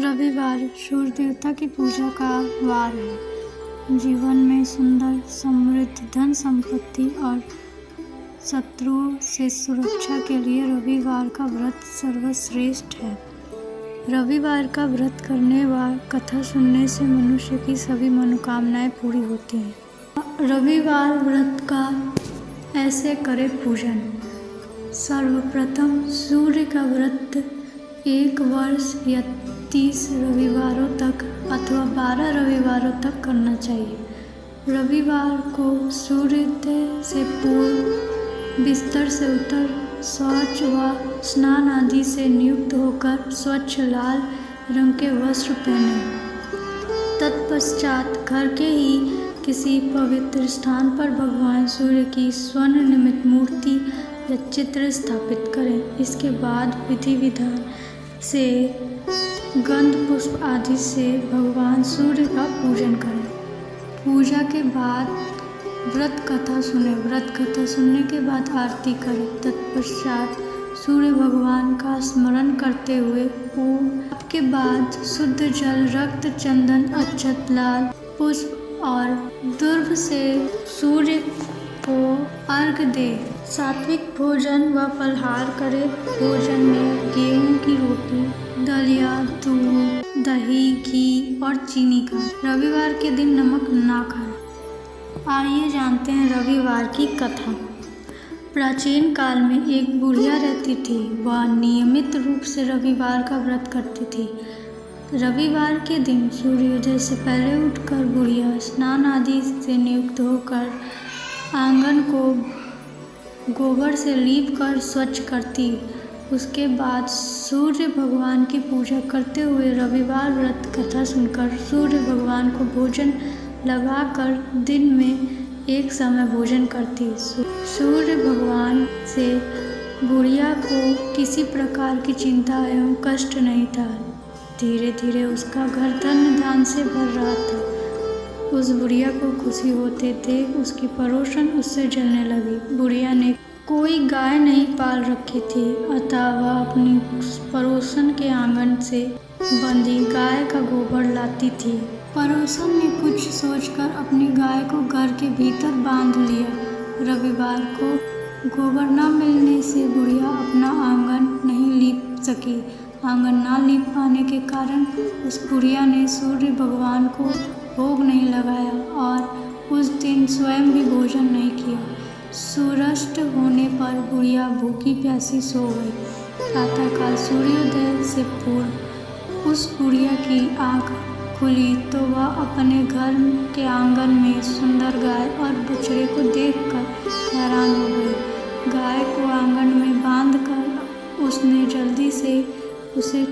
रविवार सूर्य देवता की पूजा का वार है। जीवन में सुंदर, समृद्ध, धन संपत्ति और शत्रुओं से सुरक्षा के लिए रविवार का व्रत सर्वश्रेष्ठ है। रविवार का व्रत करने व कथा सुनने से मनुष्य की सभी मनोकामनाएं पूरी होती हैं। रविवार व्रत का ऐसे करें पूजन। सर्वप्रथम सूर्य का व्रत 1 वर्ष या 30 रविवारों तक अथवा 12 रविवारों तक करना चाहिए। रविवार को सूर्योदय से पूर्व बिस्तर से उतर शौच व स्नान आदि से नियुक्त होकर स्वच्छ लाल रंग के वस्त्र पहने। तत्पश्चात घर के ही किसी पवित्र स्थान पर भगवान सूर्य की स्वर्ण निर्मित मूर्ति या चित्र स्थापित करें। इसके बाद विधि विधान से गंध पुष्प आदि से भगवान सूर्य का पूजन करें। पूजा के बाद व्रत कथा सुने। व्रत कथा सुनने के बाद आरती करें। तत्पश्चात सूर्य भगवान का स्मरण करते हुए ओम के बाद शुद्ध जल, रक्त, चंदन, अक्षत, लाल पुष्प और दुर्भ से सूर्य को अर्घ दे। सात्विक भोजन व फलहार करें। भोजन में गेहूं की रोटी, दलिया, दूध, दही, घी और चीनी खाएं। रविवार के दिन नमक ना खाएं। आइए जानते हैं रविवार की कथा। प्राचीन काल में एक बुढ़िया रहती थी। वह नियमित रूप से रविवार का व्रत करती थी। रविवार के दिन सूर्योदय से पहले उठकर बुढ़िया स्नान आदि से नियुक्त होकर आंगन को गोबर से लीप कर स्वच्छ करती। उसके बाद सूर्य भगवान की पूजा करते हुए रविवार व्रत कथा सुनकर सूर्य भगवान को भोजन लगाकर दिन में एक समय भोजन करती। सूर्य भगवान से बुढ़िया को किसी प्रकार की चिंता एवं कष्ट नहीं था। धीरे धीरे उसका घर धन धान से भर रहा था। उस बुढ़िया को खुशी होते देख उसकी पड़ोसन उससे जलने लगी। बुढ़िया ने कोई गाय नहीं पाल रखी थी, अतः वह अपनी पड़ोसन के आंगन से बंधी गाय का गोबर लाती थी। पड़ोसन ने कुछ सोचकर अपनी गाय को घर के भीतर बांध लिया। रविवार को गोबर न मिलने से बुढ़िया अपना आंगन नहीं लीप सकी। आंगन न लीप पाने के कारण उस बुढ़िया ने सूर्य भगवान को भोग नहीं लगाया और उस दिन स्वयं भी भोजन नहीं किया। सूर्यास्त होने पर बुढ़िया भूखी प्यासी सो गई। प्रातःकाल सूर्योदय से पूर्व उस बुढ़िया की आँख खुली तो वह अपने घर के आंगन में सुंदर गाय और बछड़े को देखकर हैरान हो गई। गाय को आंगन में बांधकर उसने जल्दी से उसे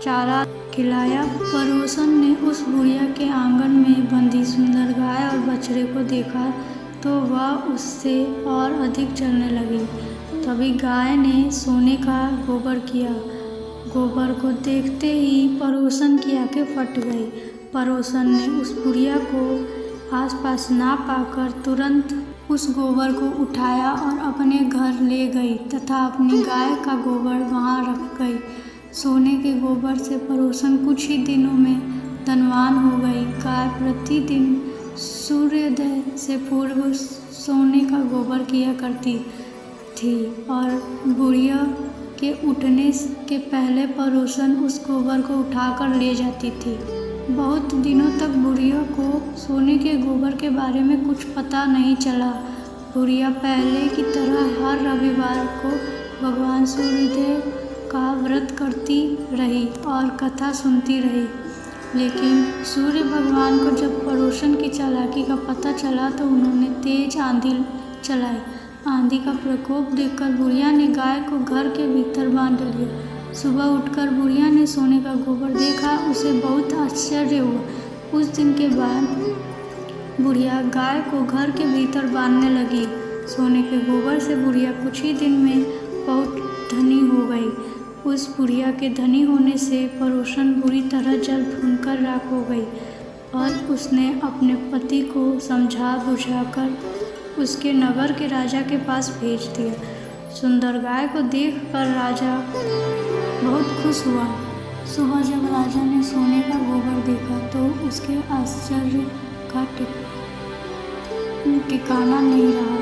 चारा खिलाया। पड़ोसन ने उस बुढ़िया के आंगन में बंधी सुंदर गाय और बछड़े को देखा तो वह उससे और अधिक जलने लगी। तभी गाय ने सोने का गोबर किया। गोबर को देखते ही पड़ोसन की आंखें फट गई। पड़ोसन ने उस बुढ़िया को आसपास ना पाकर तुरंत उस गोबर को उठाया और अपने घर ले गई तथा अपनी गाय का गोबर वहाँ रख गई। सोने के गोबर से पड़ोसन कुछ ही दिनों में धनवान हो गई। गाय प्रतिदिन सूर्योदय से पूर्व सोने का गोबर किया करती थी और बुढ़िया के उठने के पहले पड़ोसन उस गोबर को उठाकर ले जाती थी। बहुत दिनों तक बुढ़िया को सोने के गोबर के बारे में कुछ पता नहीं चला। बुढ़िया पहले की तरह हर रविवार को भगवान सूर्योदय का व्रत करती रही और कथा सुनती रही। लेकिन सूर्य भगवान को जब पड़ोसन की चालाकी का पता चला तो उन्होंने तेज आंधी चलाई। आंधी का प्रकोप देखकर बुढ़िया ने गाय को घर के भीतर बांध लिया। सुबह उठकर बुढ़िया ने सोने का गोबर देखा। उसे बहुत आश्चर्य हुआ। उस दिन के बाद बुढ़िया गाय को घर के भीतर बांधने लगी। सोने के गोबर से बुढ़िया कुछ ही दिन में बहुत धनी हो गई। उस बुढ़िया के धनी होने से पड़ोसन बुरी तरह जल भूनकर राख हो गई और उसने अपने पति को समझा बुझाकर उसके नगर के राजा के पास भेज दिया। सुंदर गाय को देखकर राजा बहुत खुश हुआ। सुबह जब राजा ने सोने का गोबर देखा तो उसके आश्चर्य का ठिकाना नहीं रहा।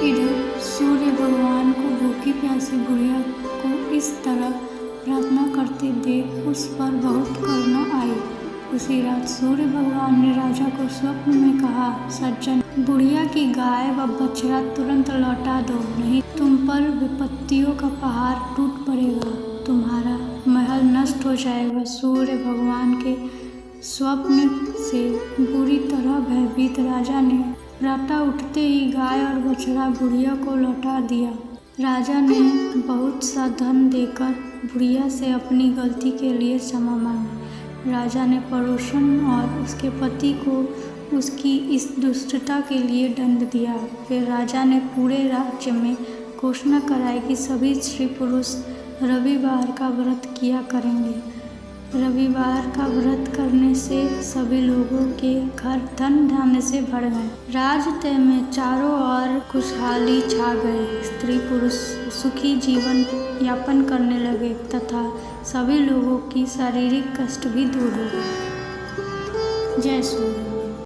इधर सूर्य भगवान को भूखी प्यासी बुढ़िया को इस तरह प्रार्थना करते देख उस पर बहुत करुणा आई। उसी रात सूर्य भगवान ने राजा को स्वप्न में कहा, सज्जन, बुढ़िया की गाय व बछड़ा तुरंत लौटा दो, नहीं तुम पर विपत्तियों का पहाड़ टूट पड़ेगा, तुम्हारा महल नष्ट हो जाएगा। सूर्य भगवान के स्वप्न से बुरी तरह भयभीत राजा ने प्रातः उठते ही गाय और बछड़ा बुढ़िया को लौटा दिया। राजा ने बहुत सा धन देकर बुढ़िया से अपनी गलती के लिए क्षमा मांगी। राजा ने पड़ोसन और उसके पति को उसकी इस दुष्टता के लिए दंड दिया। फिर राजा ने पूरे राज्य में घोषणा कराई कि सभी स्त्री पुरुष रविवार का व्रत किया करेंगे। रविवार का व्रत करने से सभी लोगों के घर धन धान्य से भर गए। राज्य में चारों ओर खुशहाली छा गई। स्त्री पुरुष सुखी जीवन यापन करने लगे तथा सभी लोगों की शारीरिक कष्ट भी दूर हो गए। जय सूर्य।